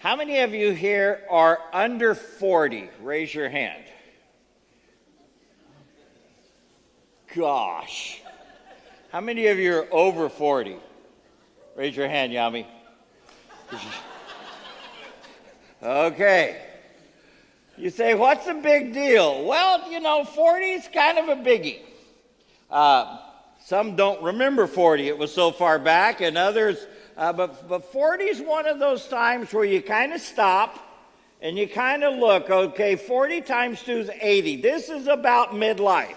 How many of you here are under 40? Raise your hand. Gosh. How many of you are over 40? Raise your hand, Yami. Okay. You say, what's the big deal? Well, 40 is kind of a biggie. Some don't remember 40. It was so far back, and others... But 40 is one of those times where you kind of stop and you kind of look, okay, 40 times 2 is 80. This is about midlife.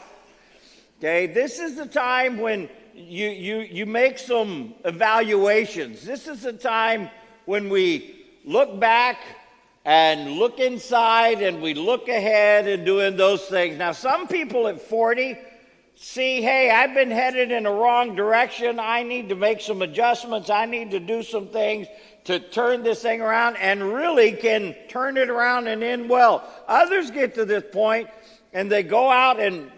Okay, this is the time when you make some evaluations. This is the time when we look back and look inside and we look ahead and doing those things. Now, some people at 40 see, hey, I've been headed in the wrong direction. I need to make some adjustments. I need to do some things to turn this thing around, and really can turn it around and end well. Others get to this point and they go out and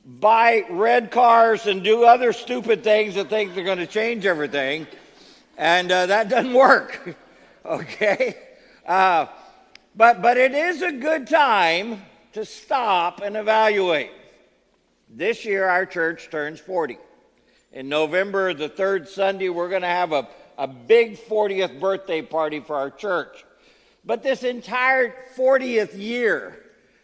buy red cars and do other stupid things that think they're going to change everything. And that doesn't work. Okay? But it is a good time to stop and evaluate. This year, our church turns 40. In November, the third Sunday, we're going to have a big 40th birthday party for our church. But this entire 40th year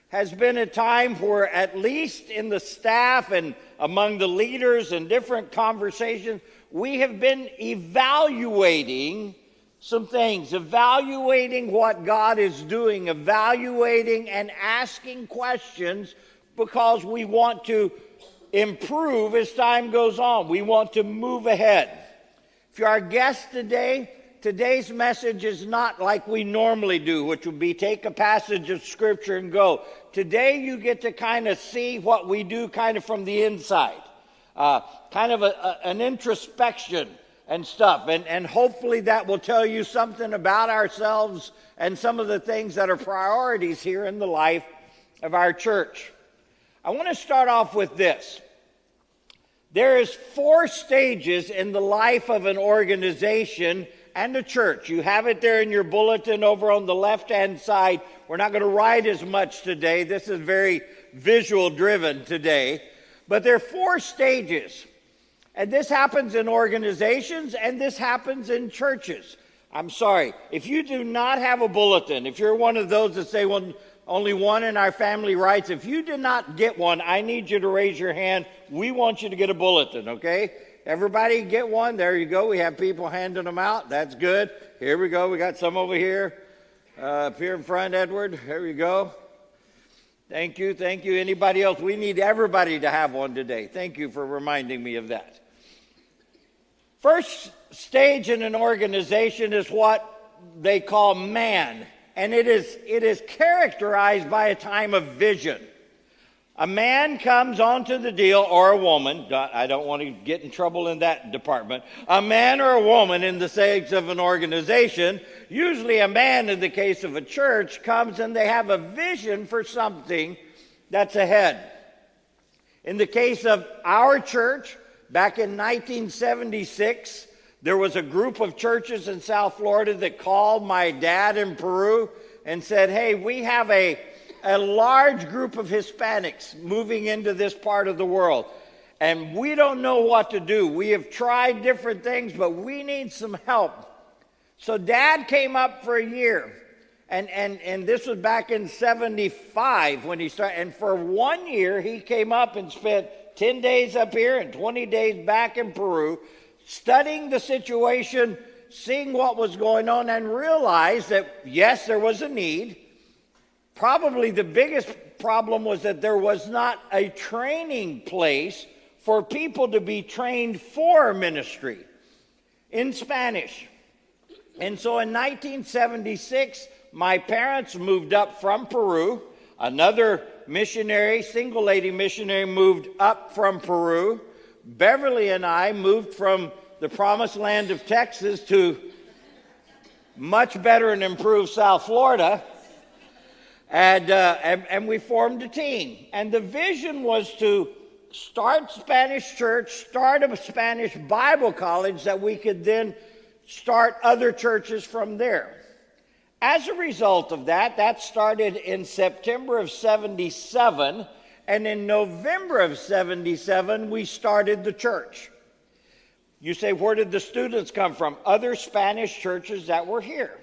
has been a time where, at least in the staff and among the leaders and different conversations, we have been evaluating some things, evaluating what God is doing, evaluating and asking questions, because we want to improve as time goes on. We want to move ahead. If you're our guest today, today's message is not like we normally do, which would be take a passage of Scripture and go. Today you get to kind of see what we do kind of from the inside, kind of an introspection and stuff. And hopefully that will tell you something about ourselves and some of the things that are priorities here in the life of our church. I want to start off with this. There is 4 stages in the life of an organization and a church. You have it there in your bulletin over on the left-hand side. We're not going to write as much today. This is very visual-driven today. But there are 4 stages. And this happens in organizations, and this happens in churches. I'm sorry, if you do not have a bulletin, if you're one of those that say, well, only one in our family writes, if you did not get one, I need you to raise your hand. We want you to get a bulletin, okay? Everybody get one. There you go. We have people handing them out. That's good. Here we go. We got some over here. Up here in front, Edward. Here you go. Thank you. Thank you. Anybody else? We need everybody to have one today. Thank you for reminding me of that. First stage in an organization is what they call man. And it is characterized by a time of vision. A man comes onto the deal, or a woman. I don't want to get in trouble in that department. A man or a woman in the stage of an organization, usually a man in the case of a church, comes and they have a vision for something that's ahead. In the case of our church, back in 1976, there was a group of churches in South Florida that called my dad in Peru and said, hey, we have a large group of Hispanics moving into this part of the world, and we don't know what to do. We have tried different things, but we need some help. So Dad came up for a year, and this was back in 75 when he started, and for 1 year he came up and spent 10 days up here and 20 days back in Peru, studying the situation, seeing what was going on, and realized that, yes, there was a need. Probably the biggest problem was that there was not a training place for people to be trained for ministry in Spanish. And so in 1976, my parents moved up from Peru. Another missionary, single lady missionary, moved up from Peru. Beverly and I moved from the promised land of Texas to much better and improved South Florida. And we formed a team. And the vision was to start Spanish church, start a Spanish Bible college that we could then start other churches from there. As a result of that, that started in September of 77, and in November of 77, we started the church. You say, where did the students come from? Other Spanish churches that were here.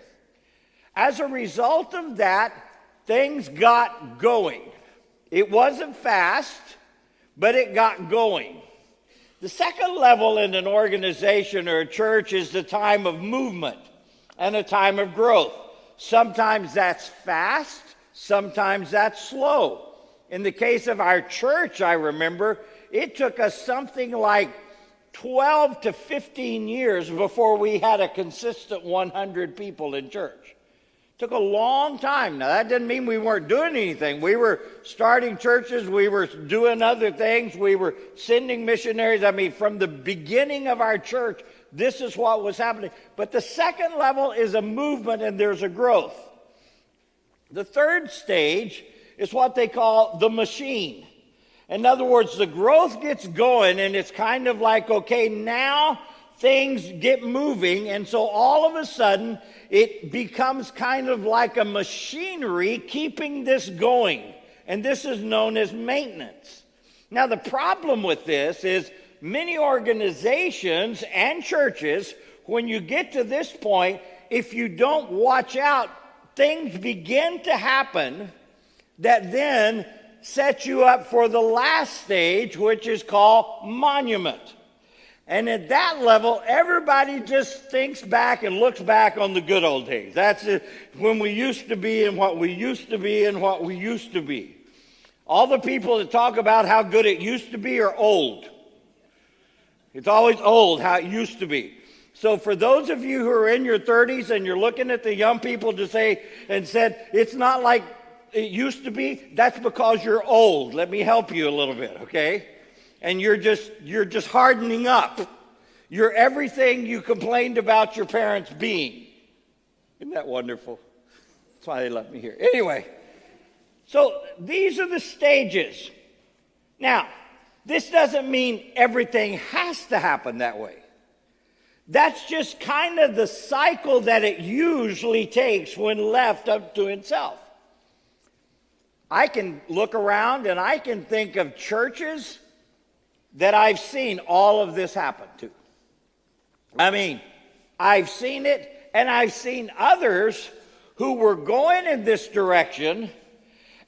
As a result of that, things got going. It wasn't fast, but it got going. The second level in an organization or a church is the time of movement and a time of growth. Sometimes that's fast, sometimes that's slow. In the case of our church, I remember, it took us something like 12 to 15 years before we had a consistent 100 people in church. Took a long time. Now, that didn't mean we weren't doing anything. We were starting churches. We were doing other things. We were sending missionaries. I mean, from the beginning of our church, this is what was happening. But the second level is a movement and there's a growth. The third stage is what they call the machine. In other words, the growth gets going and it's kind of like, okay, now things get moving, and so all of a sudden it becomes kind of like a machinery keeping this going, and this is known as maintenance. Now, the problem with this is many organizations and churches, when you get to this point, if you don't watch out, things begin to happen that then set you up for the last stage, which is called monument. And at that level, everybody just thinks back and looks back on the good old days. That's it, when we used to be and what we used to be and what we used to be. All the people that talk about how good it used to be are old. It's always old, how it used to be. So for those of you who are in your 30s and you're looking at the young people to say and said, it's not like it used to be, that's because you're old. Let me help you a little bit, okay? And you're just hardening up. You're everything you complained about your parents being. Isn't that wonderful? That's why they left me here. Anyway, so these are the stages. Now, this doesn't mean everything has to happen that way. That's just kind of the cycle that it usually takes when left up to itself. I can look around and I can think of churches that I've seen all of this happen to. I mean, I've seen it, and I've seen others who were going in this direction,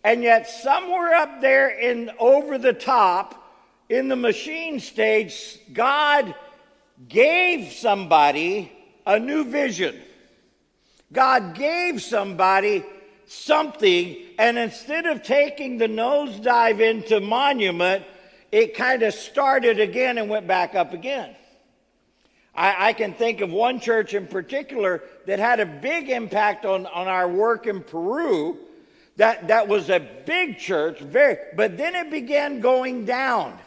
and yet somewhere up there in over the top, in the machine stage, God gave somebody a new vision. God gave somebody something, and instead of taking the nosedive into monument, it kind of started again and went back up again. I can think of one church in particular that had a big impact on our work in Peru. That was a big church, but then it began going down.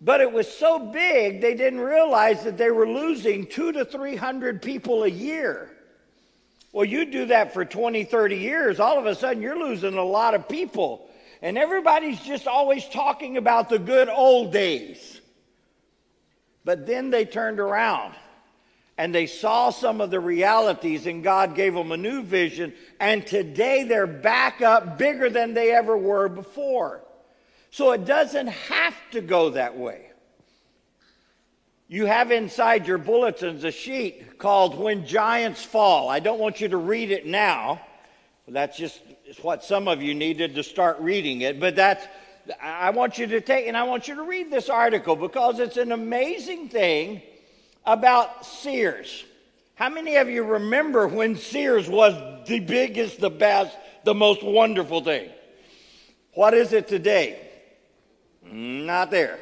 But it was so big, they didn't realize that they were losing 200 to 300 people a year. Well, you do that for 20, 30 years, all of a sudden you're losing a lot of people. And everybody's just always talking about the good old days. But then they turned around and they saw some of the realities, and God gave them a new vision. And today they're back up bigger than they ever were before. So it doesn't have to go that way. You have inside your bulletins a sheet called When Giants Fall. I don't want you to read it now. That's just what some of you needed to start reading it. But I want you to take, and I want you to read this article because it's an amazing thing about Sears. How many of you remember when Sears was the biggest, the best, the most wonderful thing? What is it today? Not there.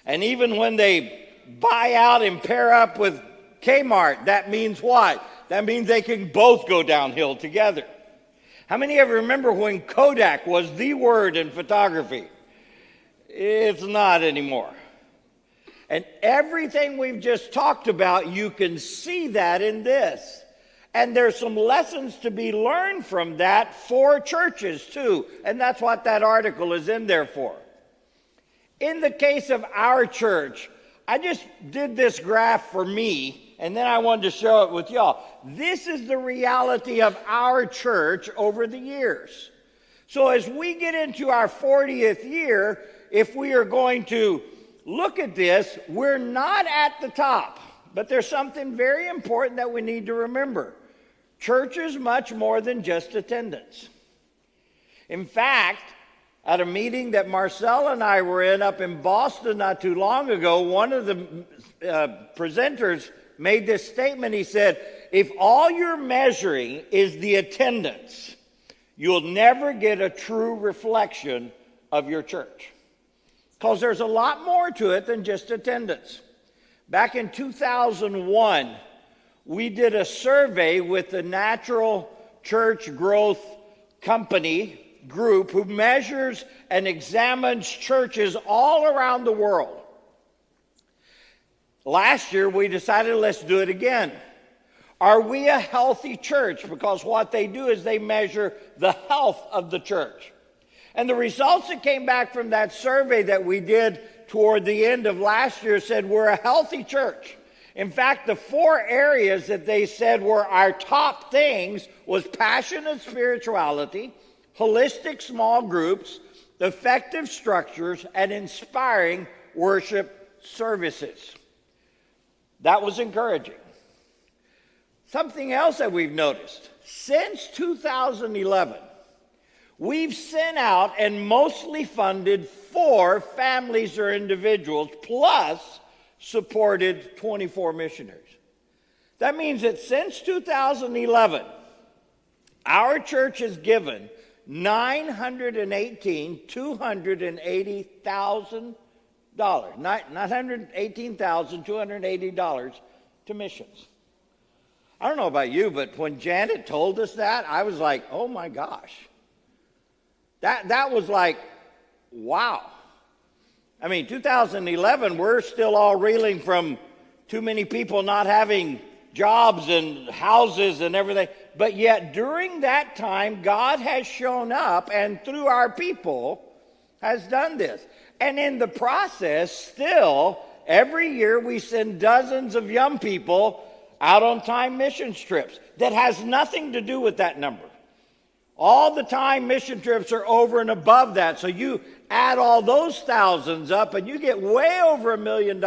And even when they buy out and pair up with Kmart, that means what? That means they can both go downhill together. How many of you remember when Kodak was the word in photography? It's not anymore. And everything we've just talked about, you can see that in this. And there's some lessons to be learned from that for churches too. And that's what that article is in there for. In the case of our church, I just did this graph for me, and then I wanted to show it with y'all. This is the reality of our church over the years. So as we get into our 40th year, if we are going to look at this, we're not at the top. But there's something very important that we need to remember. Church is much more than just attendance. In fact, at a meeting that Marcel and I were in up in Boston not too long ago, one of the presenters made this statement. He said, if all you're measuring is the attendance, you'll never get a true reflection of your church. Because there's a lot more to it than just attendance. Back in 2001, we did a survey with the Natural Church Growth Company group who measures and examines churches all around the world. Last year, we decided let's do it again. Are we a healthy church? Because what they do is they measure the health of the church. And the results that came back from that survey that we did toward the end of last year said we're a healthy church. In fact, the 4 areas that they said were our top things was passionate spirituality, holistic small groups, effective structures, and inspiring worship services. That was encouraging. Something else that we've noticed, since 2011, we've sent out and mostly funded 4 families or individuals, plus supported 24 missionaries. That means that since 2011, our church has given $918,280 to missions. I don't know about you, but when Janet told us that, I was like, oh my gosh. That was like, wow. I mean, 2011, we're still all reeling from too many people not having jobs and houses and everything. But yet during that time, God has shown up and through our people has done this. And in the process, still, every year we send dozens of young people out on time missions trips. That has nothing to do with that number. All the time mission trips are over and above that. So you add all those thousands up and you get way over $1 million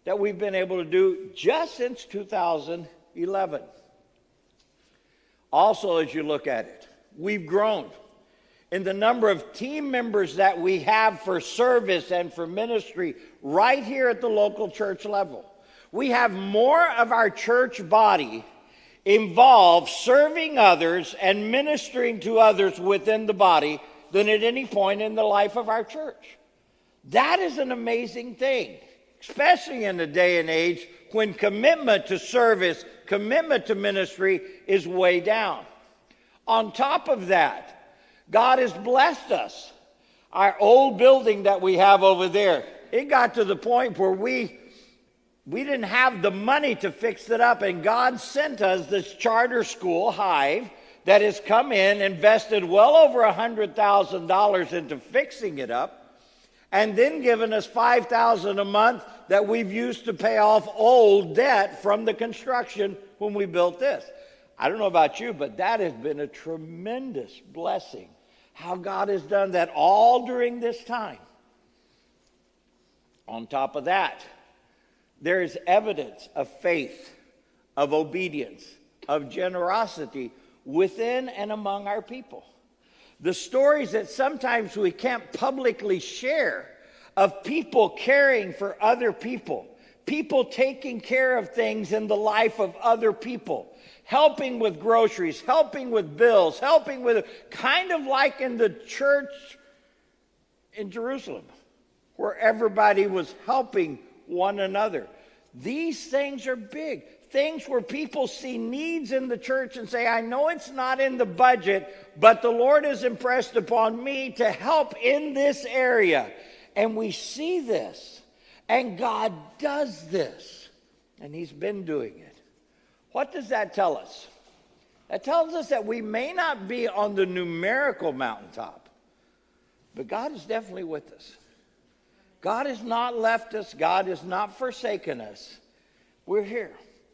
that we've been able to do just since 2011. Also, as you look at it, we've grown in the number of team members that we have for service and for ministry right here at the local church level. We have more of our church body involved serving others and ministering to others within the body than at any point in the life of our church. That is an amazing thing, especially in a day and age when commitment to service, commitment to ministry is way down. On top of that, God has blessed us. Our old building that we have over there, it got to the point where we didn't have the money to fix it up, and God sent us this charter school, Hive, that has come in, invested well over $100,000 into fixing it up, and then given us $5,000 a month that we've used to pay off old debt from the construction when we built this. I don't know about you, but that has been a tremendous blessing, how God has done that all during this time. On top of that, there is evidence of faith, of obedience, of generosity within and among our people. The stories that sometimes we can't publicly share of people caring for other people, people taking care of things in the life of other people, helping with groceries, helping with bills, helping with, kind of like in the church in Jerusalem, where everybody was helping one another. These things are big. Things where people see needs in the church and say, I know it's not in the budget, but the Lord has impressed upon me to help in this area. And we see this, and God does this, and He's been doing it. What does that tell us? That tells us that we may not be on the numerical mountaintop, but God is definitely with us. God has not left us. God has not forsaken us. We're here.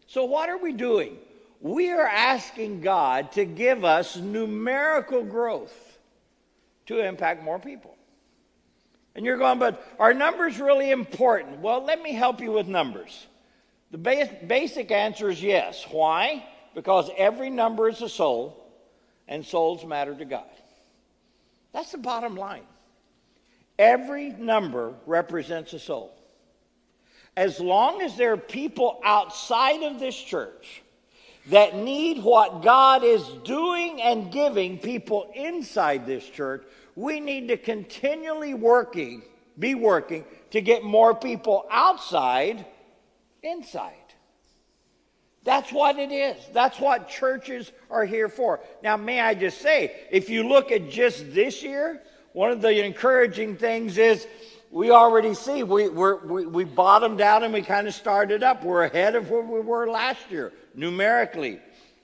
So what are we doing? We are asking God to give us numerical growth to impact more people. And you're going, but are numbers really important? Well, let me help you with numbers. The basic answer is yes. Why? Because every number is a soul, and souls matter to God. That's the bottom line. Every number represents a soul. As long as there are people outside of this church that need what God is doing and giving people inside this church, we need to continually be working to get more people outside, inside. That's what it is. That's what churches are here for. Now, may I just say, if you look at just this year, one of the encouraging things is we already see we bottomed out and we kind of started up. We're ahead of where we were last year, numerically,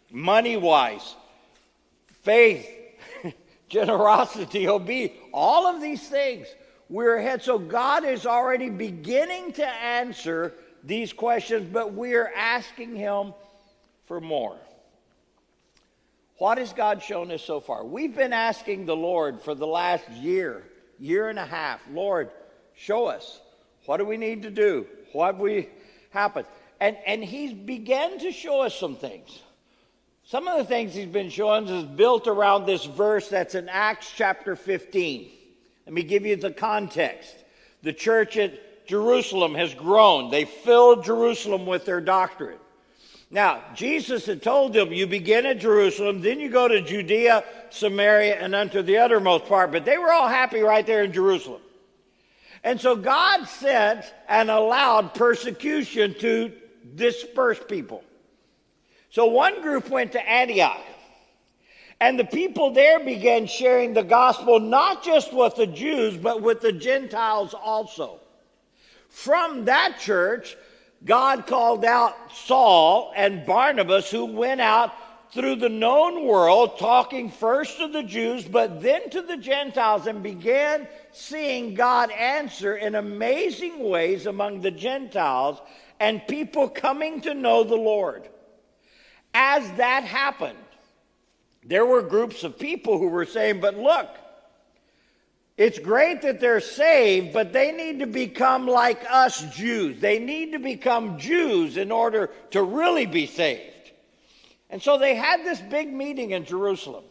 money-wise, faith, generosity, obedience, all of these things. We're ahead. So God is already beginning to answer these questions, but we're asking him for more. What has God shown us so far? We've been asking the Lord for the last year and a half, Lord, show us. What do we need to do? What we happen? And he's began to show us some things. Some of the things he's been showing us is built around this verse that's in Acts chapter 15. Let me give you the context. The church at Jerusalem has grown. They filled Jerusalem with their doctrine. Now, Jesus had told them, you begin at Jerusalem, then you go to Judea, Samaria, and unto the uttermost part. But they were all happy right there in Jerusalem. And so God sent and allowed persecution to disperse people. So one group went to Antioch. And the people there began sharing the gospel, not just with the Jews, but with the Gentiles also. From that church, God called out Saul and Barnabas, who went out through the known world, talking first to the Jews, but then to the Gentiles, and began seeing God answer in amazing ways among the Gentiles and people coming to know the Lord. As that happened, there were groups of people who were saying, but look, it's great that they're saved, but they need to become like us Jews. They need to become Jews in order to really be saved. And so they had this big meeting in Jerusalem.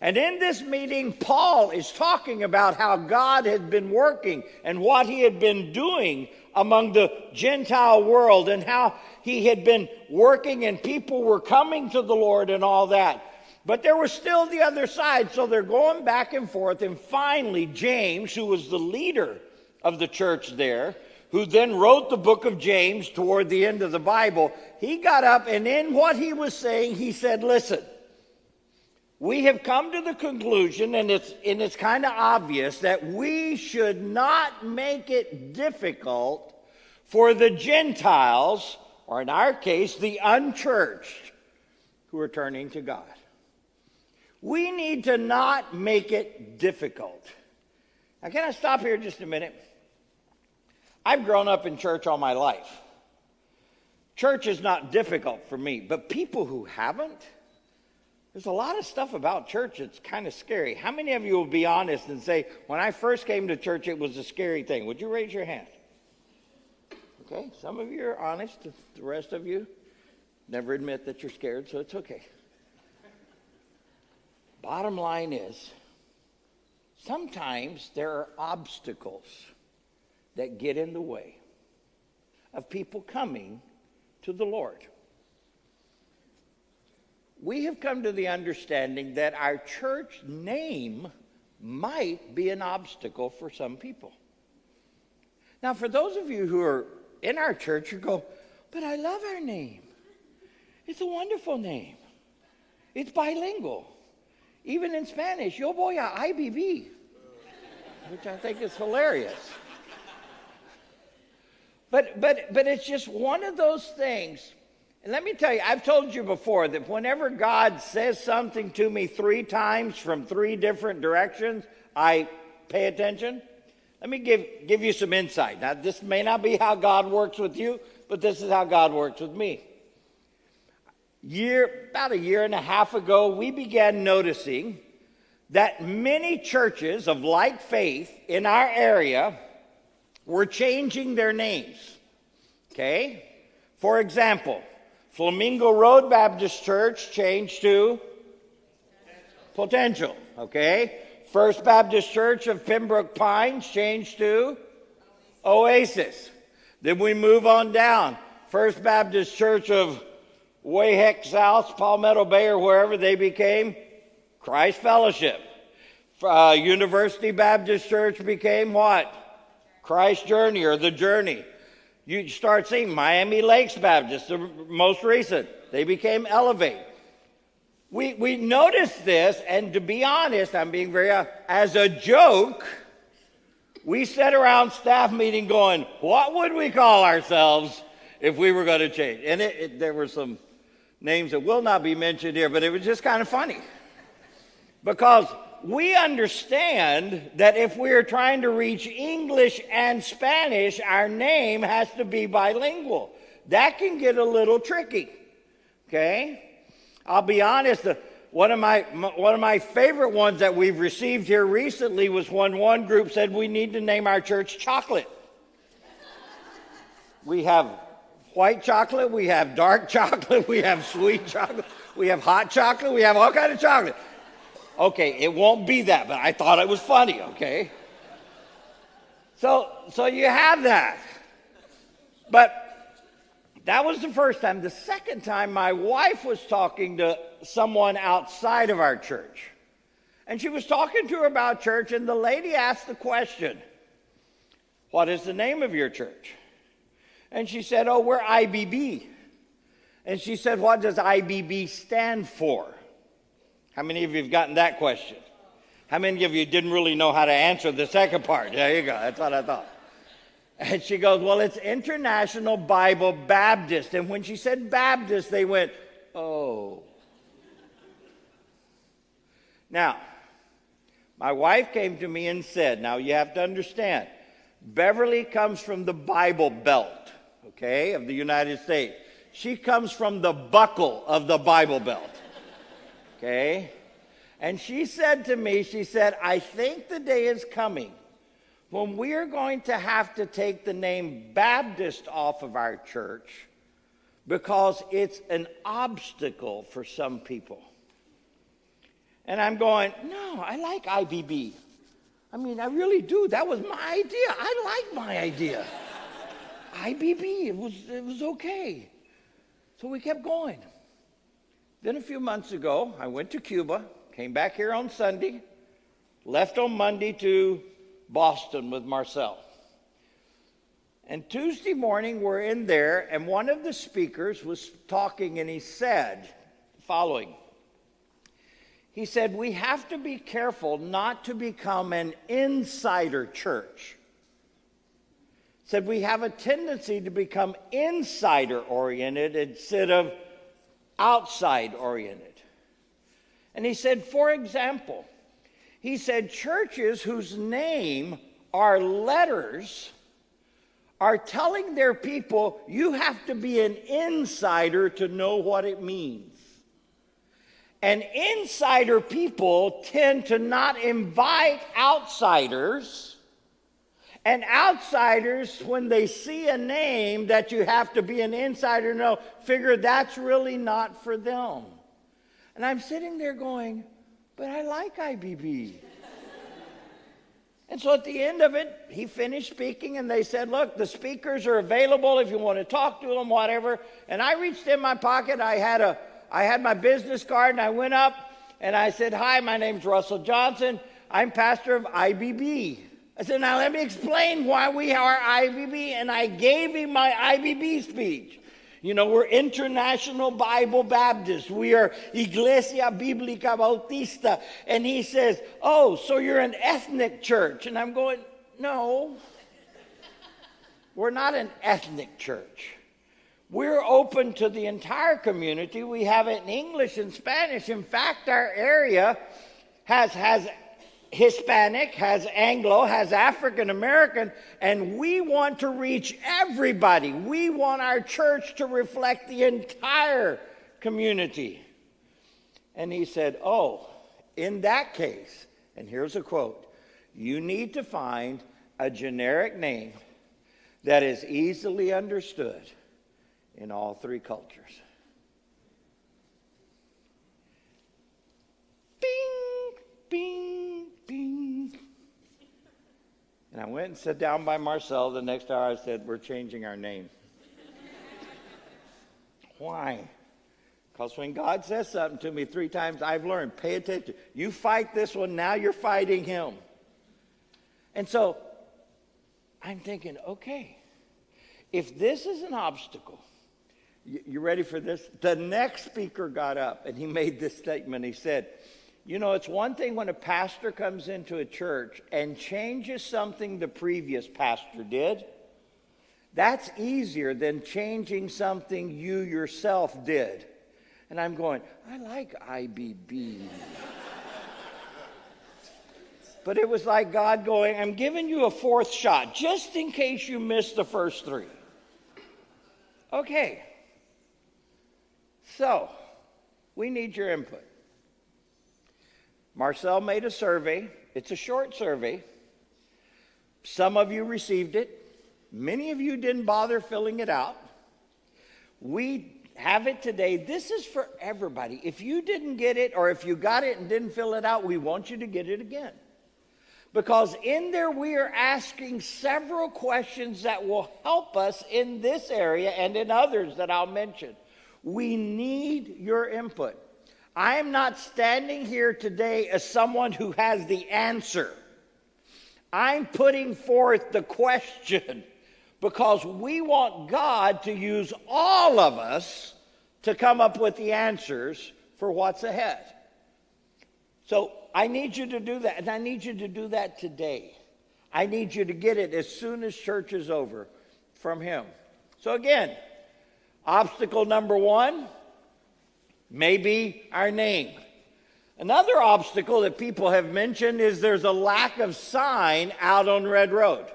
And in this meeting, Paul is talking about how God had been working and what he had been doing among the Gentile world and how he had been working and people were coming to the Lord and all that. But there was still the other side, so they're going back and forth. And finally, James, who was the leader of the church there, who then wrote the book of James toward the end of the Bible, he got up and in what he was saying, he said, listen, we have come to the conclusion, and it's kind of obvious, that we should not make it difficult for the Gentiles, or in our case, the unchurched, who are turning to God. We need to not make it difficult. Now, can I stop here just a minute? I've grown up in church all my life. Church is not difficult for me, but people who haven't, there's a lot of stuff about church that's kind of scary. How many of you will be honest and say, when I first came to church, it was a scary thing? Would you raise your hand? Okay, some of you are honest. The rest of you never admit that you're scared, so it's okay. Bottom line is, sometimes there are obstacles that get in the way of people coming to the Lord. We have come to the understanding that our church name might be an obstacle for some people. Now, for those of you who are in our church, you go, but I love our name. It's a wonderful name. It's bilingual. Even in Spanish, yo voy a IBB, which I think is hilarious. But it's just one of those things. And let me tell you, I've told you before that whenever God says something to me 3 times from 3 different directions, I pay attention. Let me give you some insight. Now, this may not be how God works with you, but this is how God works with me. About a year and a half ago, we began noticing that many churches of like faith in our area were changing their names. Okay? For example, Flamingo Road Baptist Church changed to Potential. Okay? First Baptist Church of Pembroke Pines changed to Oasis. Then we move on down. First Baptist Church of Wayheck South, Palmetto Bay, or wherever, they became Christ Fellowship. University Baptist Church became what? Christ Journey, or The Journey. You start seeing Miami Lakes Baptist, the most recent. They became Elevate. We noticed this, and to be honest, I'm being very as a joke, we sat around staff meeting going, what would we call ourselves if we were going to change? And there were some names that will not be mentioned here, but it was just kind of funny. Because we understand that if we are trying to reach English and Spanish, our name has to be bilingual. That can get a little tricky. Okay? I'll be honest, one of my favorite ones that we've received here recently was when one group said we need to name our church Chocolate. We have white chocolate, we have dark chocolate, we have sweet chocolate, we have hot chocolate, we have all kinds of chocolate. Okay, it won't be that, but I thought it was funny, okay? So you have that. But that was the first time. The second time, my wife was talking to someone outside of our church. And she was talking to her about church, and the lady asked the question, what is the name of your church? And she said, oh, we're IBB. And she said, what does IBB stand for? How many of you have gotten that question? How many of you didn't really know how to answer the second part? There you go. That's what I thought. And she goes, well, it's International Bible Baptist. And when she said Baptist, they went, oh. Now, my wife came to me and said, now you have to understand, Beverly comes from the Bible Belt, okay, of the United States. She comes from the buckle of the Bible Belt, okay? And she said to me, she said, I think the day is coming when we are going to have to take the name Baptist off of our church because it's an obstacle for some people. And I'm going, no, I like IBB. I mean, I really do. That was my idea. I like my idea. IBB, it was okay. So we kept going. Then a few months ago, I went to Cuba, came back here on Sunday, left on Monday to Boston with Marcel. And Tuesday morning, we're in there, and one of the speakers was talking, and he said the following. He said, we have to be careful not to become an insider church. He said, we have a tendency to become insider-oriented instead of outside-oriented. And he said, for example, he said, churches whose name are letters are telling their people, you have to be an insider to know what it means. And insider people tend to not invite outsiders. And outsiders, when they see a name that you have to be an insider to know, figure that's really not for them. And I'm sitting there going, but I like IBB. And so at the end of it, he finished speaking, and they said, look, the speakers are available if you want to talk to them, whatever. And I reached in my pocket. I had my business card, and I went up, and I said, hi, my name's Russell Johnson. I'm pastor of IBB. I said, now let me explain why we are IBB. And I gave him my IBB speech. You know, we're International Bible Baptist. We are Iglesia Biblica Bautista. And he says, oh, so you're an ethnic church. And I'm going, no, we're not an ethnic church. We're open to the entire community. We have it in English and Spanish. In fact, our area has Hispanic, has Anglo, has African American, and we want to reach everybody. We want our church to reflect the entire community. And he said, oh, in that case, and here's a quote, you need to find a generic name that is easily understood in all three cultures. Bing, bing, bing. And I went and sat down by Marcel. The next hour I said, we're changing our name. Why? Because when God says something to me 3 times, I've learned, pay attention. You fight this one, now you're fighting him. And so I'm thinking, okay, if this is an obstacle, you ready for this? The next speaker got up and he made this statement. He said, you know, it's one thing when a pastor comes into a church and changes something the previous pastor did. That's easier than changing something you yourself did. And I'm going, I like IBB. But it was like God going, I'm giving you a 4th shot, just in case you missed the first 3. Okay. So, we need your input. Marcel made a survey. It's a short survey. Some of you received it. Many of you didn't bother filling it out. We have it today. This is for everybody. If you didn't get it, or if you got it and didn't fill it out, we want you to get it again. Because in there we are asking several questions that will help us in this area and in others that I'll mention. We need your input. I am not standing here today as someone who has the answer. I'm putting forth the question because we want God to use all of us to come up with the answers for what's ahead. So I need you to do that, and I need you to do that today. I need you to get it as soon as church is over from him. So again, obstacle number 1 may be our name. Another obstacle that people have mentioned is there's a lack of sign out on Red Road.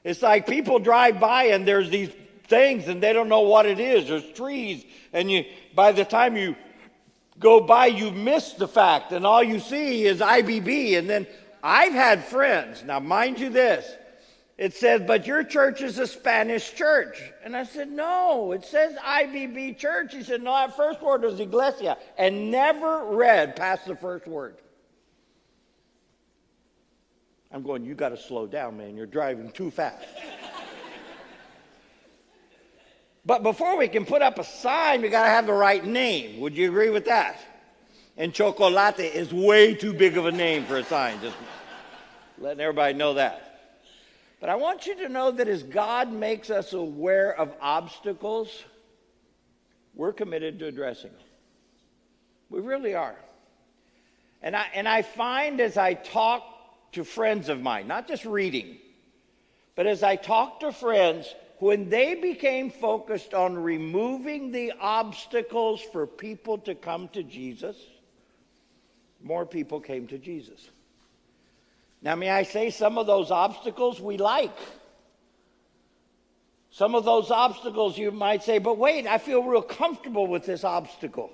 It's like people drive by and there's these things and they don't know what it is. There's trees, and by the time you go by, you miss the fact, and all you see is IBB. And then I've had friends, now mind you this, it says, but your church is a Spanish church. And I said, no, it says IBB church. He said, no, that first word was iglesia, and never read past the first word. I'm going, you got to slow down, man. You're driving too fast. But before we can put up a sign, we got to have the right name. Would you agree with that? And Chocolate is way too big of a name for a sign. Just letting everybody know that. But I want you to know that as God makes us aware of obstacles, we're committed to addressing them. We really are. And I find as I talk to friends of mine, not just reading, but as I talk to friends, when they became focused on removing the obstacles for people to come to Jesus, more people came to Jesus. Now, may I say, some of those obstacles we like. Some of those obstacles you might say, but wait, I feel real comfortable with this obstacle.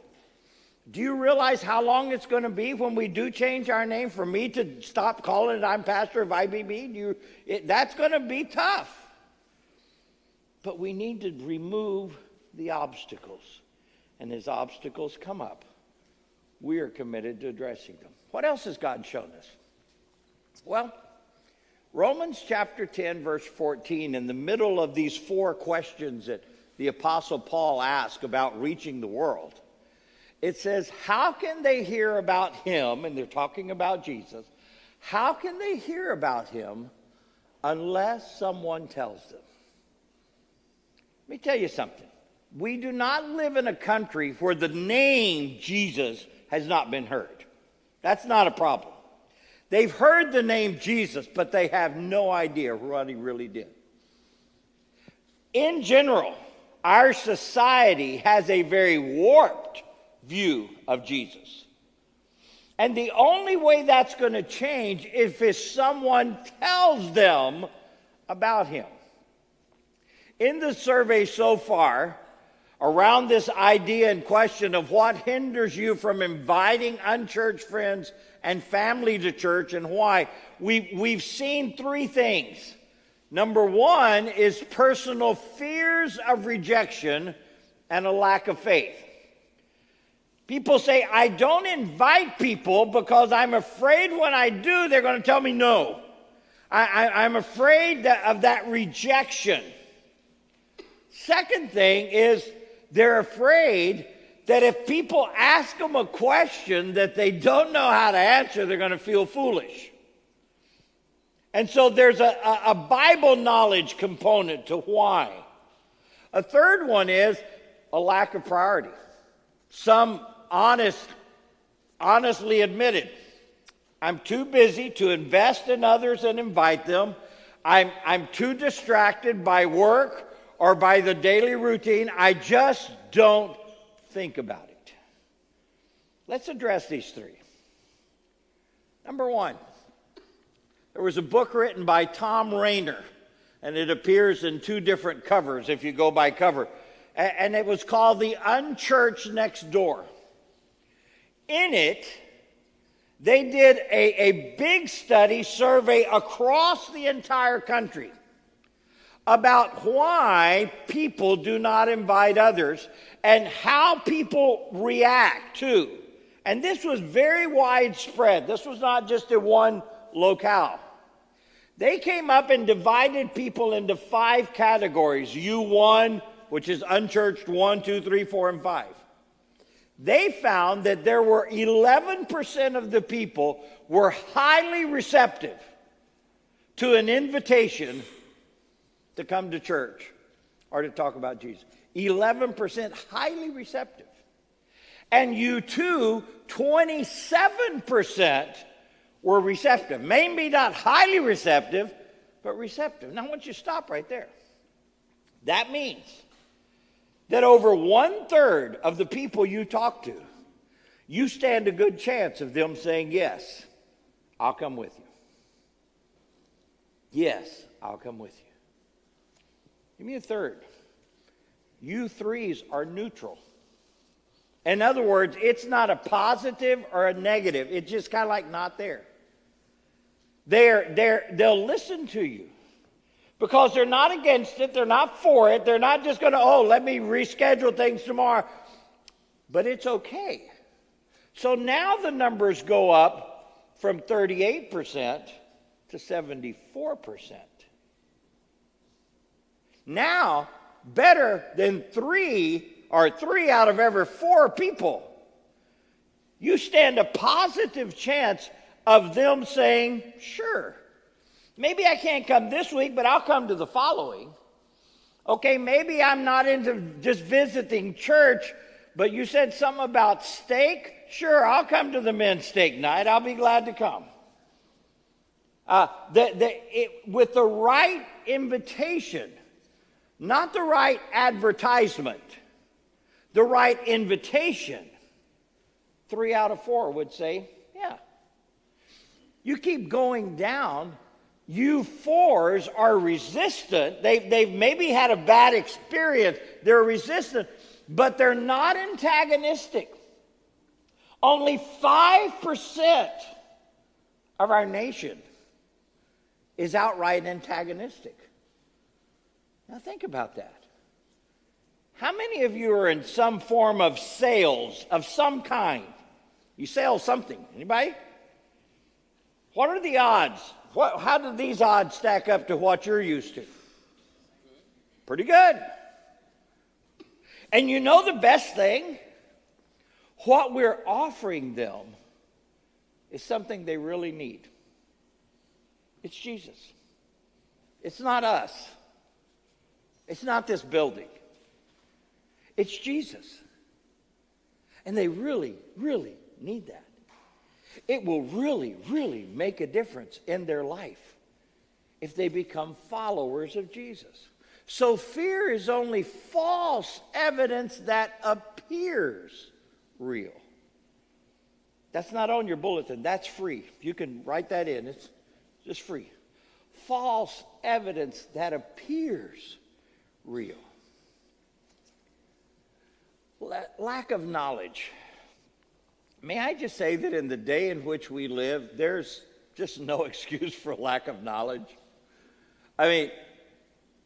Do you realize how long it's going to be when we do change our name for me to stop calling it I'm pastor of IBB? That's going to be tough. But we need to remove the obstacles. And as obstacles come up, we are committed to addressing them. What else has God shown us? Well, Romans chapter 10, verse 14, in the middle of these 4 questions that the Apostle Paul asked about reaching the world, it says, how can they hear about him? And they're talking about Jesus. How can they hear about him unless someone tells them? Let me tell you something. We do not live in a country where the name Jesus has not been heard. That's not a problem. They've heard the name Jesus, but they have no idea what he really did. In general, our society has a very warped view of Jesus. And the only way that's going to change is if someone tells them about him. In the survey so far, around this idea and question of what hinders you from inviting unchurched friends and family to church and why, we've seen three things. Number one is personal fears of rejection and a lack of faith. People say, I don't invite people because I'm afraid when I do, they're going to tell me no. I'm afraid of that rejection. Second thing is they're afraid that if people ask them a question that they don't know how to answer, they're going to feel foolish. And so there's a Bible knowledge component to why. A third one is a lack of priority. Some honestly admitted, I'm too busy to invest in others and invite them. I'm too distracted by work or by the daily routine. I just don't think about it. Let's address these three. Number one, there was a book written by Tom Rainer, and it appears in two different covers if you go by cover. And it was called The Unchurched Next Door. In it, they did a big study survey across the entire country about why people do not invite others and how people react to. And this was very widespread. This was not just in one locale. They came up and divided people into 5 categories. U1, which is unchurched, 1, 2, 3, 4, and 5. They found that there were 11% of the people were highly receptive to an invitation to come to church or to talk about Jesus. 11% highly receptive. And U2, 27% were receptive. Maybe not highly receptive, but receptive. Now I want you to stop right there. That means that over 1/3 of the people you talk to, you stand a good chance of them saying, yes, I'll come with you. Yes, I'll come with you. Give me a third. U3s are neutral. In other words, it's not a positive or a negative. It's just kind of like not there. They'll listen to you because they're not against it. They're not for it. They're not just going to, let me reschedule things tomorrow. But it's okay. So now the numbers go up from 38% to 74%. Now, better than 3 out of every 4 people, you stand a positive chance of them saying, sure, maybe I can't come this week, but I'll come to the following. Okay, maybe I'm not into just visiting church, but you said something about steak. Sure, I'll come to the men's steak night. I'll be glad to come. With the right invitation, not the right advertisement, the right invitation, 3 out of 4 would say, yeah. You keep going down, U4s are resistant. They've maybe had a bad experience. They're resistant, but they're not antagonistic. Only 5% of our nation is outright antagonistic. Now think about that. How many of you are in some form of sales of some kind? You sell something. Anybody? What are the odds? How do these odds stack up to what you're used to? Pretty good. And you know the best thing? What we're offering them is something they really need. It's Jesus. It's not us. It's not this building. It's Jesus. And they really, really need that. It will really, really make a difference in their life if they become followers of Jesus. So fear is only false evidence that appears real. That's not on your bulletin. That's free. You can write that in. It's just free. False evidence that appears real. Lack of knowledge. May I just say that in the day in which we live, there's just no excuse for lack of knowledge. I mean,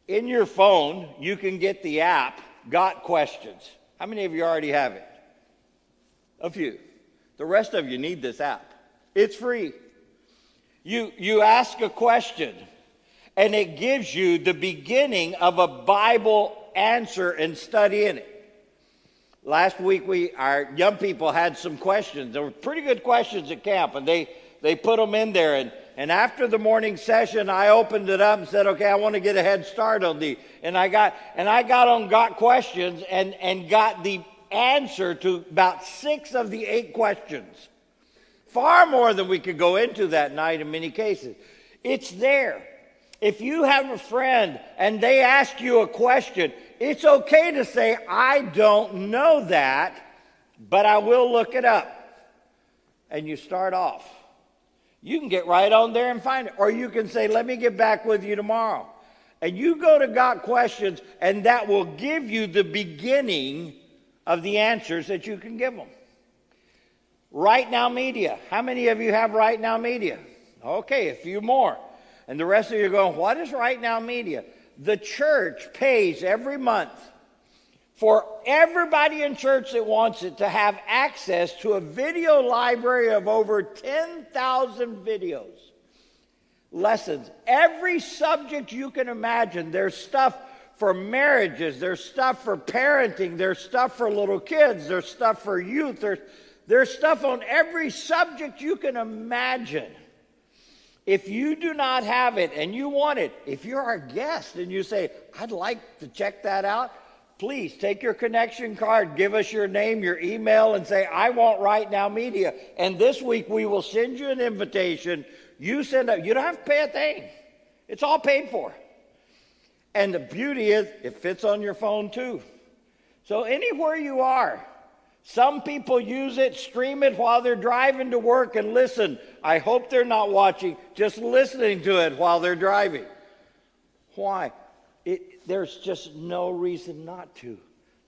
in your phone, you can get the app, Got Questions. How many of you already have it? A few. The rest of you need this app. It's free. You ask a question, and it gives you the beginning of a Bible answer and study in it. Last week, our young people had some questions. There were pretty good questions at camp, and they put them in there. And after the morning session, I opened it up and said, okay, I want to get a head start on these. And I got on Got Questions and got the answer to about 6 of the 8 questions. Far more than we could go into that night in many cases. It's there. If you have a friend and they ask you a question, it's okay to say, I don't know that, but I will look it up. And you start off. You can get right on there and find it. Or you can say, let me get back with you tomorrow. And you go to Got Questions, and that will give you the beginning of the answers that you can give them. Right Now Media. How many of you have Right Now Media? Okay, a few more. And the rest of you are going, what is Right Now Media? The church pays every month for everybody in church that wants it to have access to a video library of over 10,000 videos. Lessons. Every subject you can imagine. There's stuff for marriages. There's stuff for parenting. There's stuff for little kids. There's stuff for youth. There's stuff on every subject you can imagine. If you do not have it and you want it, if you're our guest and you say, I'd like to check that out, please take your connection card, give us your name, your email, and say, I want Right Now Media. And this week we will send you an invitation. You don't have to pay a thing. It's all paid for. And the beauty is, it fits on your phone too. So anywhere you are, some people use it, stream it while they're driving to work and listen. I hope they're not watching, just listening to it while they're driving. Why? There's just no reason not to.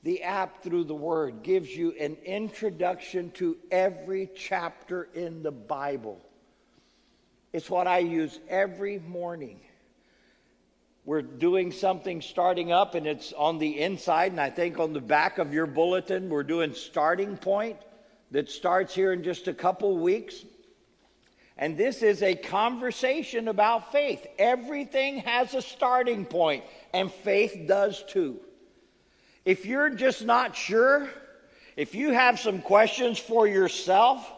The app Through the Word gives you an introduction to every chapter in the Bible. It's what I use every morning. We're doing something starting up, and it's on the inside, and I think on the back of your bulletin, we're doing Starting Point that starts here in just a couple weeks. And this is a conversation about faith. Everything has a starting point, and faith does too. If you're just not sure, if you have some questions for yourself,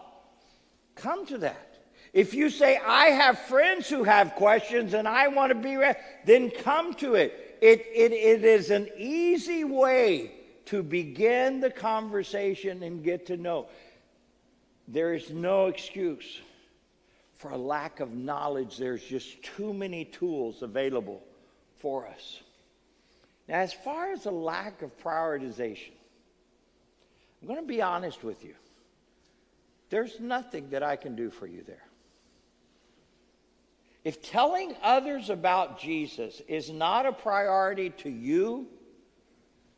come to that. If you say, I have friends who have questions and I want to be ready, then come to it. It is an easy way to begin the conversation and get to know. There is no excuse for a lack of knowledge. There's just too many tools available for us. Now, as far as a lack of prioritization, I'm going to be honest with you. There's nothing that I can do for you there. If telling others about Jesus is not a priority to you,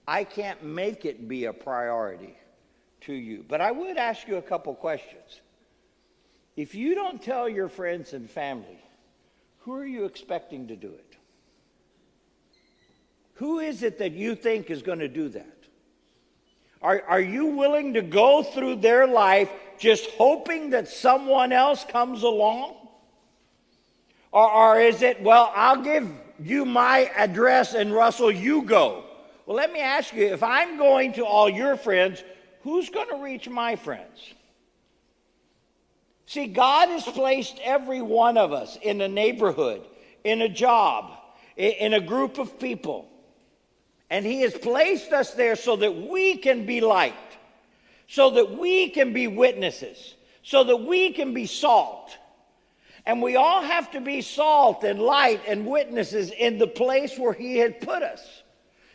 I can't make it be a priority to you. But I would ask you a couple questions. If you don't tell your friends and family, who are you expecting to do it? Who is it that you think is going to do that? Are you willing to go through their life just hoping that someone else comes along? Or is it, well, I'll give you my address and Russell, you go. Well, let me ask you, if I'm going to all your friends, who's going to reach my friends? See, God has placed every one of us in a neighborhood, in a job, in a group of people. And He has placed us there so that we can be light, so that we can be witnesses, so that we can be salt. And we all have to be salt and light and witnesses in the place where He had put us.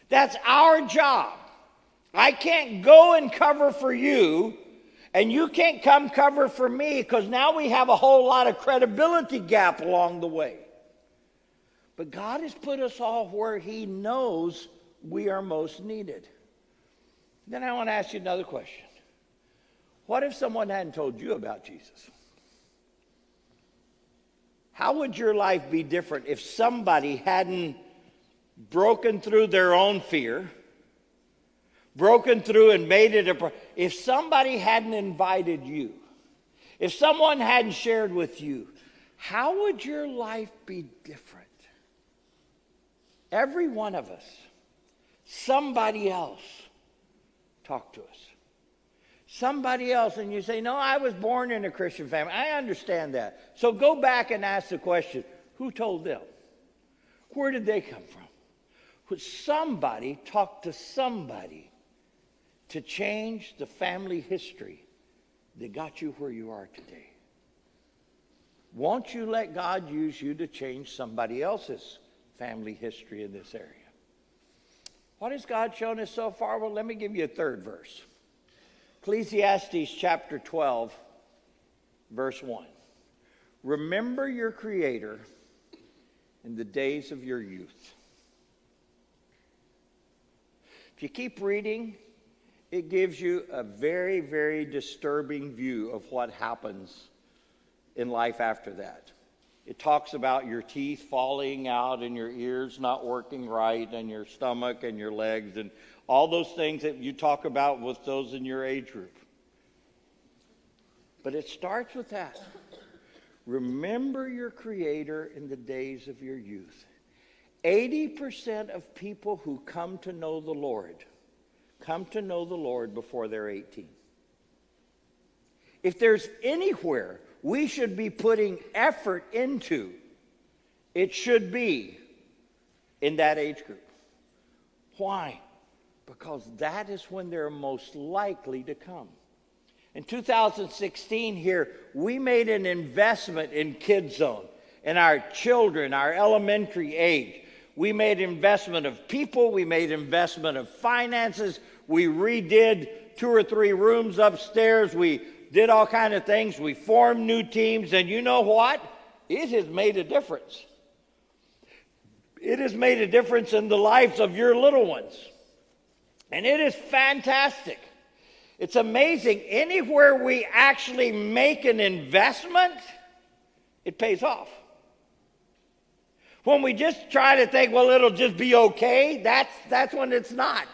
That's our job. I can't go and cover for you And you can't come cover for me because now we have a whole lot of credibility gap along the way. But God has put us all where he knows we are most needed. Then I want to ask you another question. What if someone hadn't told you about Jesus? How would your life be different if somebody hadn't broken through their own fear, broken through and made it if somebody hadn't invited you, if someone hadn't shared with you, how would your life be different? Every one of us, somebody else talked to us. Somebody else, and you say, no, I was born in a Christian family. I understand that. So go back and ask the question, who told them? Where did they come from? Would somebody talk to somebody to change the family history that got you where you are today? Won't you let God use you to change somebody else's family history in this area? What has God shown us so far? Well, let me give you a third verse. Ecclesiastes chapter 12, verse 1. Remember your Creator in the days of your youth. If you keep reading, it gives you a very, very disturbing view of what happens in life after that. It talks about your teeth falling out and your ears not working right and your stomach and your legs and all those things that you talk about with those in your age group. But it starts with that. Remember your Creator in the days of your youth. 80% of people who come to know the Lord before they're 18. If there's anywhere we should be putting effort into, it should be in that age group. Why? Because that is when they're most likely to come. In 2016 here, we made an investment in Kids Zone, in our children, our elementary age. We made investment of people, we made investment of finances, we redid 2 or 3 rooms upstairs, we did all kinds of things, we formed new teams, and you know what? It has made a difference. It has made a difference in the lives of your little ones. And it is fantastic. It's amazing. Anywhere we actually make an investment, it pays off. When we just try to think, well, it'll just be okay, that's when it's not.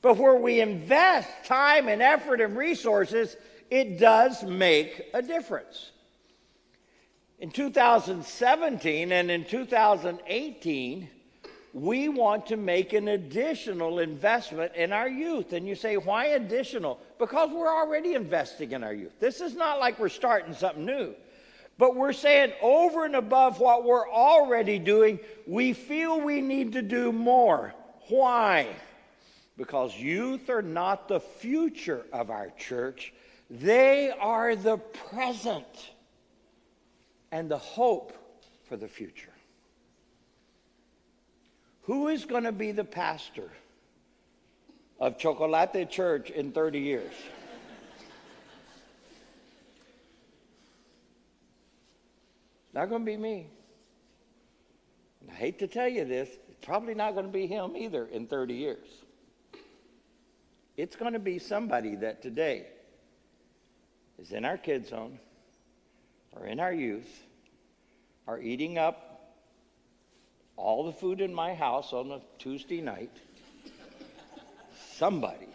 But where we invest time and effort and resources, it does make a difference. In 2017 and in 2018, we want to make an additional investment in our youth. And you say, why additional? Because we're already investing in our youth. This is not like we're starting something new. But we're saying over and above what we're already doing, we feel we need to do more. Why? Because youth are not the future of our church. They are the present and the hope for the future. Who is going to be the pastor of Chocolate Church in 30 years? Not going to be me. And I hate to tell you this, it's probably not going to be him either in 30 years. It's going to be somebody that today is in our Kids Zone or in our youth, are eating up all the food in my house on a Tuesday night. Somebody.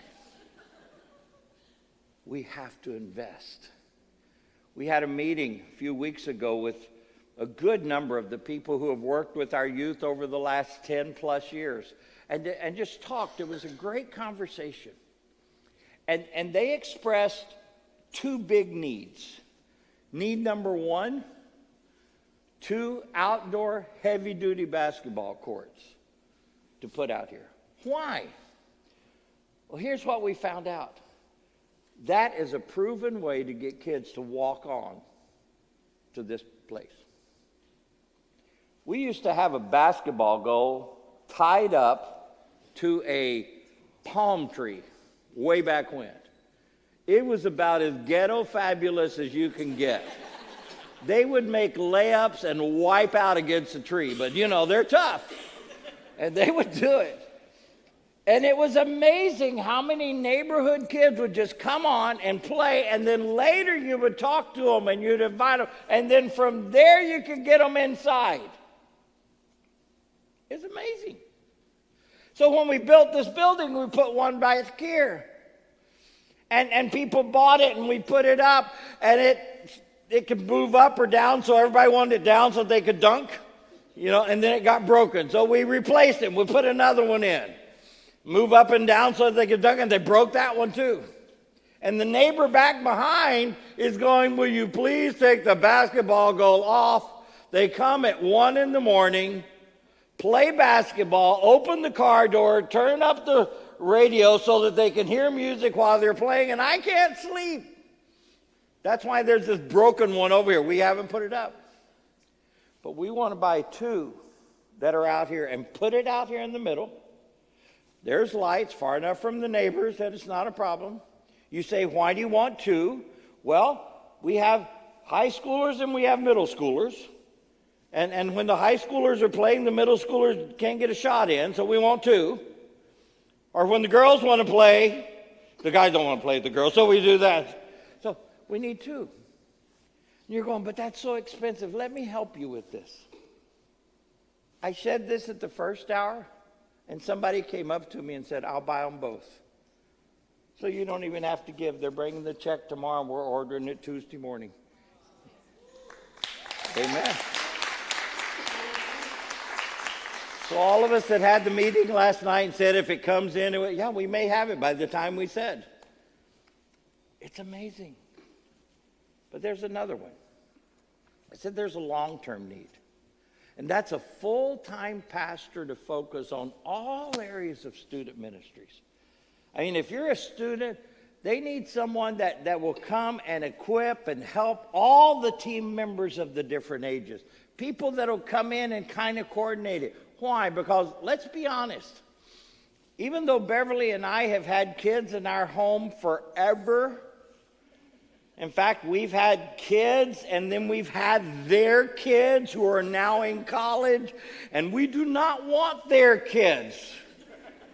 We have to invest. We had a meeting a few weeks ago with a good number of the people who have worked with our youth over the last 10 plus years and just talked. It was a great conversation. And they expressed 2 big needs. Need number 1, 2 outdoor heavy-duty basketball courts to put out here. Why? Well, here's what we found out. That is a proven way to get kids to walk on to this place. We used to have a basketball goal tied up to a palm tree way back when. It was about as ghetto fabulous as you can get. They would make layups and wipe out against a tree, but they're tough. And they would do it. And it was amazing how many neighborhood kids would just come on and play, and then later you would talk to them and you'd invite them, and then from there you could get them inside. It's amazing. So when we built this building, we put one back here. And people bought it, and we put it up, and it could move up or down, so everybody wanted it down so they could dunk, and then it got broken. So we replaced it. We put another one in. Move up and down so they could dunk, and they broke that one too. And the neighbor back behind is going, will you please take the basketball goal off? They come at 1 a.m, play basketball, open the car door, turn up the radio so that they can hear music while they're playing, and I can't sleep. That's why there's this broken one over here. We haven't put it up. But we want to buy 2 that are out here and put it out here in the middle. There's lights far enough from the neighbors that it's not a problem. You say, why do you want 2? Well, we have high schoolers and we have middle schoolers. And when the high schoolers are playing, the middle schoolers can't get a shot in, so we want 2. Or when the girls want to play, the guys don't want to play with the girls, so we do that. So we need 2. And you're going, but that's so expensive. Let me help you with this. I said this at the first hour, and somebody came up to me and said, I'll buy them both. So you don't even have to give. They're bringing the check tomorrow, and we're ordering it Tuesday morning. Amen. So all of us that had the meeting last night and said if it comes in, we may have it by the time we said. It's amazing. But there's another one. I said there's a long-term need. And that's a full-time pastor to focus on all areas of student ministries. I mean, if you're a student, they need someone that will come and equip and help all the team members of the different ages. People that will come in and kind of coordinate it. Why? Because let's be honest. Even though Beverly and I have had kids in our home forever, in fact, we've had kids and then we've had their kids who are now in college, and we do not want their kids.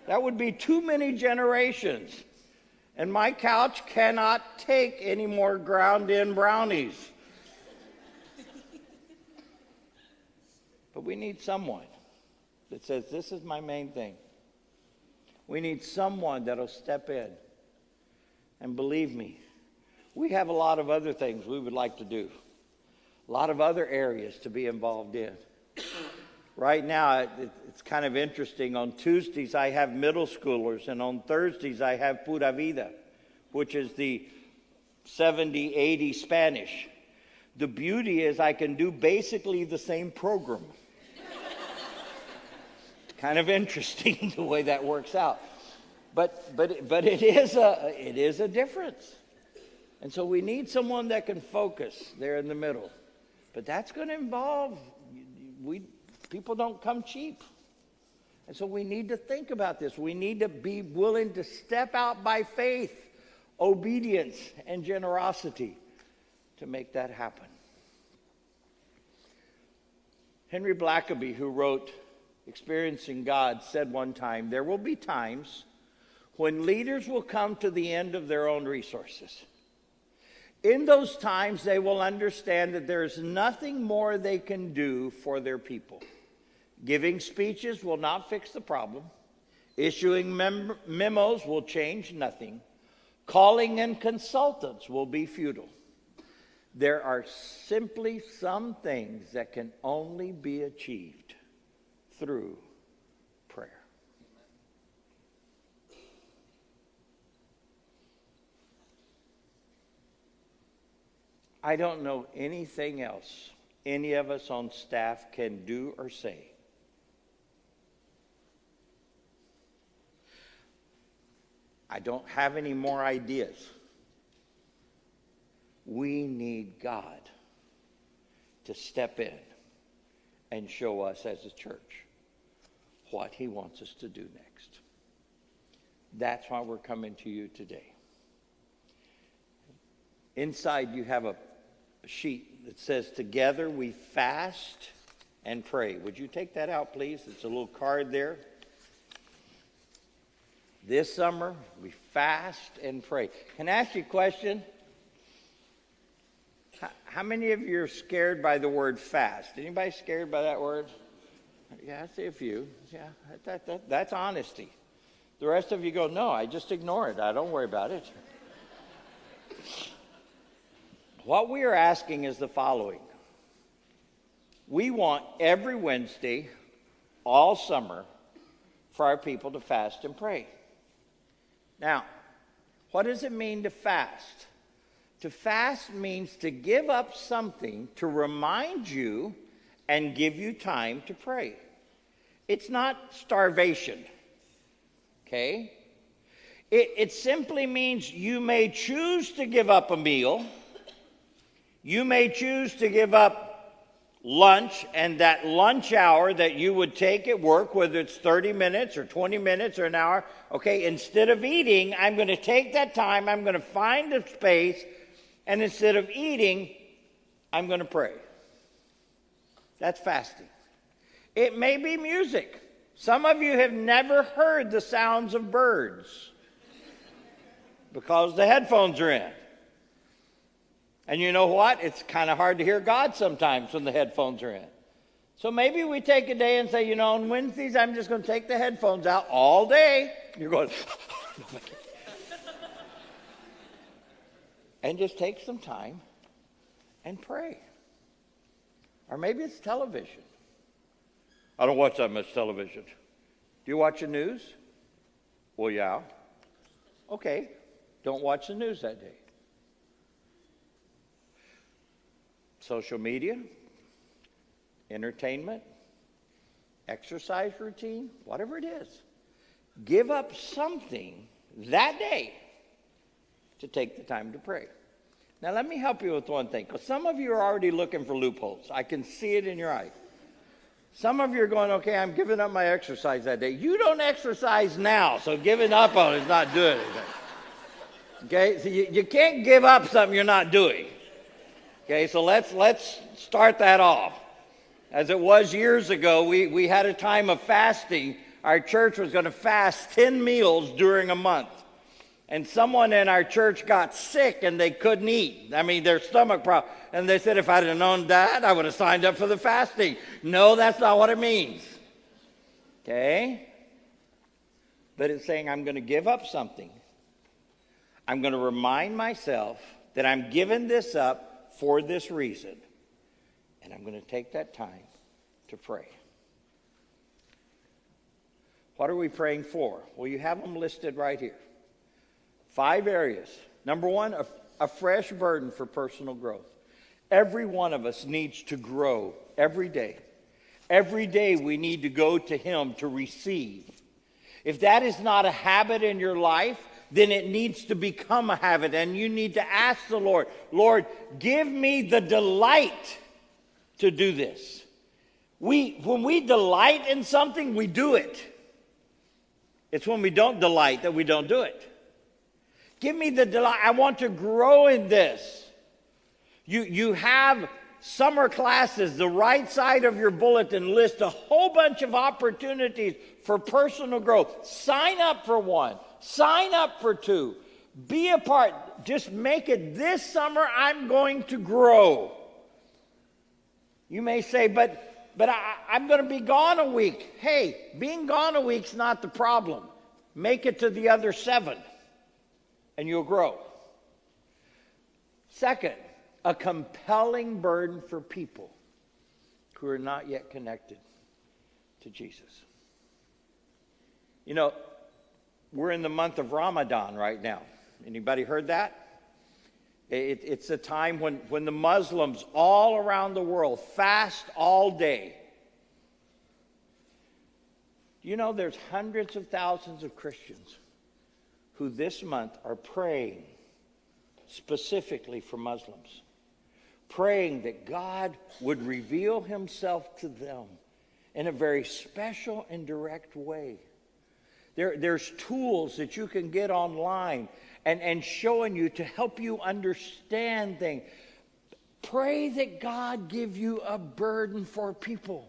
That would be too many generations. And my couch cannot take any more ground-in brownies. But we need someone that says, this is my main thing. We need someone that'll step in. And believe me, we have a lot of other things we would like to do. A lot of other areas to be involved in. Right now, it's kind of interesting. On Tuesdays, I have middle schoolers, and on Thursdays, I have Pura Vida, which is the 70, 80 Spanish. The beauty is I can do basically the same program. It's kind of interesting the way that works out. But it is a difference. And so we need someone that can focus there in the middle. But that's going to involve, people don't come cheap. And so we need to think about this. We need to be willing to step out by faith, obedience, and generosity to make that happen. Henry Blackaby, who wrote Experiencing God, said one time, there will be times when leaders will come to the end of their own resources. In those times, they will understand that there is nothing more they can do for their people. Giving speeches will not fix the problem. Issuing memos will change nothing. Calling in consultants will be futile. There are simply some things that can only be achieved through prayer. I don't know anything else any of us on staff can do or say. I don't have any more ideas. We need God to step in and show us as a church what he wants us to do next. That's why we're coming to you today. Inside you have a sheet that says, "Together we fast and pray." Would you take that out, please? It's a little card there. This summer, we fast and pray. Can I ask you a question? How many of you are scared by the word fast? Anybody scared by that word? Yeah, I see a few. Yeah, that's honesty. The rest of you go, "No, I just ignore it. I don't worry about it." What we are asking is the following. We want every Wednesday, all summer, for our people to fast and pray. Now, what does it mean to fast? To fast means to give up something to remind you and give you time to pray. It's not starvation, okay? It simply means you may choose to give up a meal. You may choose to give up lunch, and that lunch hour that you would take at work, whether it's 30 minutes or 20 minutes or an hour, okay, instead of eating, I'm going to take that time, I'm going to find a space, and instead of eating, I'm going to pray. That's fasting. It may be music. Some of you have never heard the sounds of birds because the headphones are in. And you know what? It's kind of hard to hear God sometimes when the headphones are in. So maybe we take a day and say, you know, on Wednesdays, I'm just going to take the headphones out all day. You're going, and just take some time and pray. Or maybe it's television. I don't watch that much television. Do you watch the news? Well, yeah. Okay. Don't watch the news that day. Social media, entertainment, exercise routine, whatever it is. Give up something that day to take the time to pray. Now, let me help you with one thing, because some of you are already looking for loopholes. I can see it in your eyes. Some of you are going, okay, I'm giving up my exercise that day. You don't exercise now, so giving up on it is not doing anything. Okay, so you can't give up something you're not doing. Okay, so let's start that off. As it was years ago, we had a time of fasting. Our church was going to fast 10 meals during a month. And someone in our church got sick and they couldn't eat. I mean, their stomach problem. And they said, if I'd have known that, I would have signed up for the fasting. No, that's not what it means. Okay? But it's saying I'm going to give up something. I'm going to remind myself that I'm giving this up for this reason, and I'm going to take that time to pray. What are we praying for? Well, you have them listed right here. 5 areas. Number 1, a fresh burden for personal growth. Every one of us needs to grow every day. Every day we need to go to Him to receive. If that is not a habit in your life, then it needs to become a habit. And you need to ask the Lord, Lord, give me the delight to do this. When we delight in something, we do it. It's when we don't delight that we don't do it. Give me the delight. I want to grow in this. You have summer classes. The right side of your bulletin lists a whole bunch of opportunities for personal growth. Sign up for one. Sign up for 2. Be a part. Just make it this summer I'm going to grow. You may say, but I'm going to be gone a week. Hey, being gone a week's not the problem. Make it to the other 7 and you'll grow. Second, a compelling burden for people who are not yet connected to Jesus. You know, we're in the month of Ramadan right now. Anybody heard that? It's a time when the Muslims all around the world fast all day. You know, there's hundreds of thousands of Christians who this month are praying specifically for Muslims, praying that God would reveal Himself to them in a very special and direct way. There's tools that you can get online, and showing you to help you understand things. Pray that God give you a burden for people.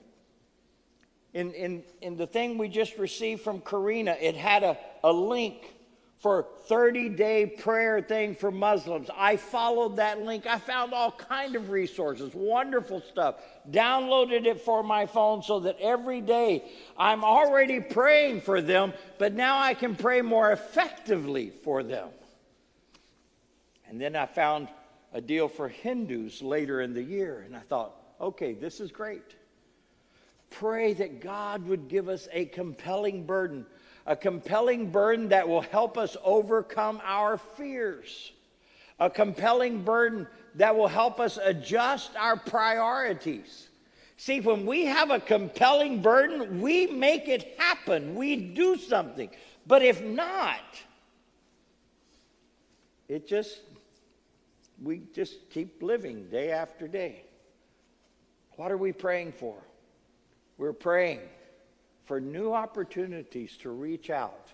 In the thing we just received from Karina, it had a link for 30-day prayer thing for Muslims. I followed that link. I found all kind of resources, wonderful stuff. Downloaded it for my phone so that every day I'm already praying for them, but now I can pray more effectively for them. And then I found a deal for Hindus later in the year, and I thought, okay, this is great. Pray that God would give us a compelling burden that will help us overcome our fears, a compelling burden that will help us adjust our priorities. See, when we have a compelling burden, we make it happen. We do something. But if not, we just keep living day after day. What are we praying for? We're praying for new opportunities to reach out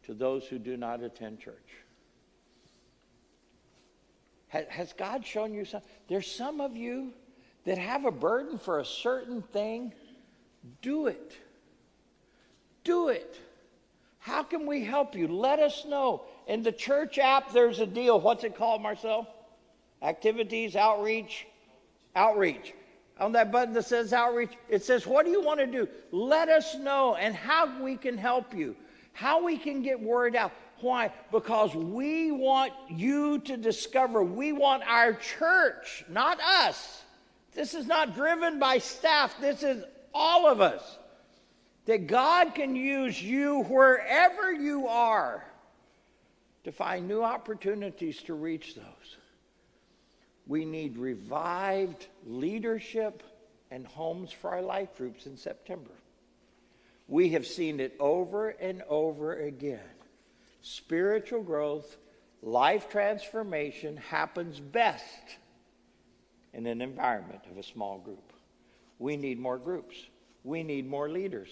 to those who do not attend church. Has God shown you something? There's some of you that have a burden for a certain thing. Do it. Do it. How can we help you? Let us know. In the church app, there's a deal. What's it called, Marcel? Activities, outreach. Outreach. On that button that says outreach, it says, what do you want to do? Let us know and how we can help you. How we can get word out. Why? Because we want you to discover. We want our church, not us. This is not driven by staff. This is all of us. That God can use you wherever you are to find new opportunities to reach those. We need revived leadership and homes for our life groups in September. We have seen it over and over again. Spiritual growth, life transformation happens best in an environment of a small group. We need more groups. We need more leaders.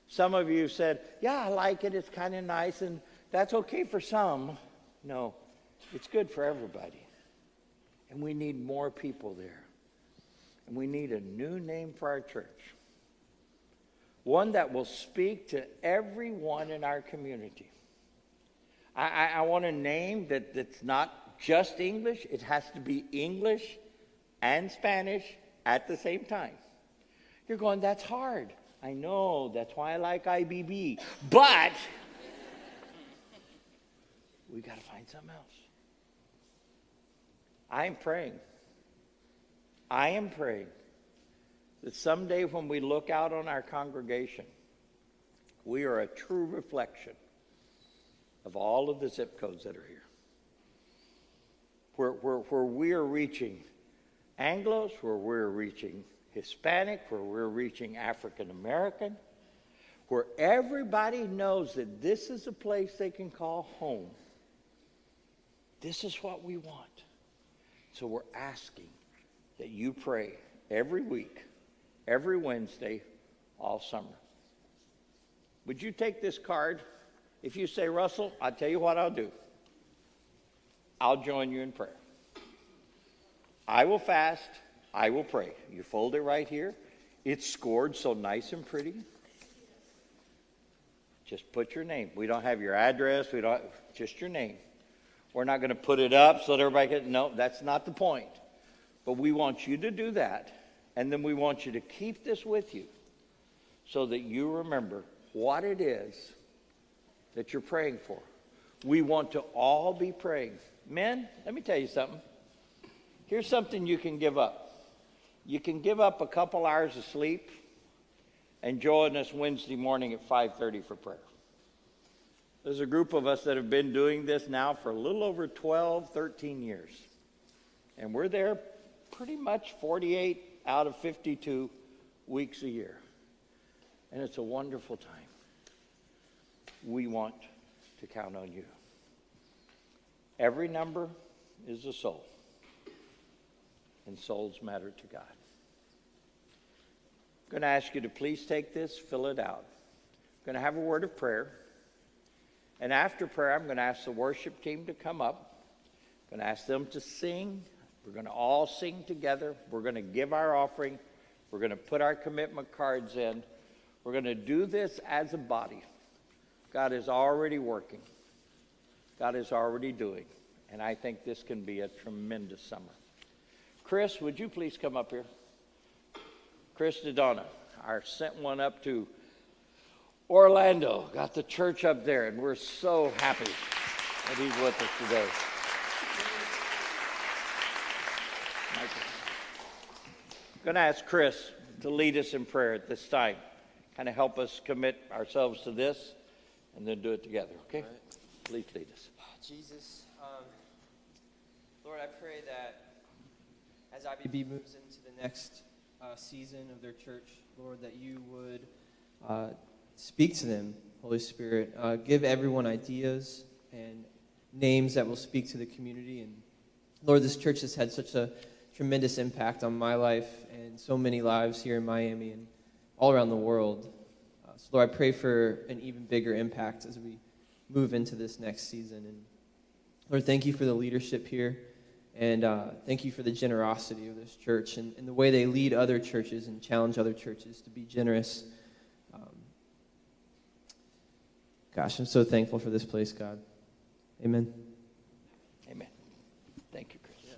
Some of you said, yeah, I like it. It's kind of nice, and that's okay for some. No, it's good for everybody. And we need more people there. And we need a new name for our church. One that will speak to everyone in our community. I want a name that's not just English. It has to be English and Spanish at the same time. You're going, that's hard. I know. That's why I like IBB. But we got to find something else. I am praying that someday when we look out on our congregation, we are a true reflection of all of the zip codes that are here. Where we are reaching Anglos, where we're reaching Hispanic, where we're reaching African American, where everybody knows that this is a place they can call home. This is what we want. So we're asking that you pray every week, every Wednesday, all summer. Would you take this card? If you say, Russell, I'll tell you what I'll do. I'll join you in prayer. I will fast. I will pray. You fold it right here. It's scored so nice and pretty. Just put your name. We don't have your address. Just your name. We're not going to put it up so that everybody can, no, that's not the point. But we want you to do that, and then we want you to keep this with you so that you remember what it is that you're praying for. We want to all be praying. Men, let me tell you something. Here's something you can give up. You can give up a couple hours of sleep and join us Wednesday morning at 5:30 for prayer. There's a group of us that have been doing this now for a little over 12, 13 years. And we're there pretty much 48 out of 52 weeks a year. And it's a wonderful time. We want to count on you. Every number is a soul. And souls matter to God. I'm going to ask you to please take this, fill it out. I'm going to have a word of prayer. And after prayer, I'm going to ask the worship team to come up. I'm going to ask them to sing. We're going to all sing together. We're going to give our offering. We're going to put our commitment cards in. We're going to do this as a body. God is already working. God is already doing. And I think this can be a tremendous summer. Chris, would you please come up here? Chris DeDonna, our sent one up to Orlando. Got the church up there, and we're so happy that he's with us today. I'm going to ask Chris to lead us in prayer at this time. Kind of help us commit ourselves to this, and then do it together, okay? Right. Please lead us. Jesus, Lord, I pray that as IBB moves into the next season of their church, Lord, that you would speak to them, Holy Spirit. Give everyone ideas and names that will speak to the community. And Lord, this church has had such a tremendous impact on my life and so many lives here in Miami and all around the world. So Lord, I pray for an even bigger impact as we move into this next season. And Lord, thank you for the leadership here. And thank you for the generosity of this church and the way they lead other churches and challenge other churches to be generous. Gosh, I'm so thankful for this place, God. Amen. Amen. Thank you, Chris. Yeah,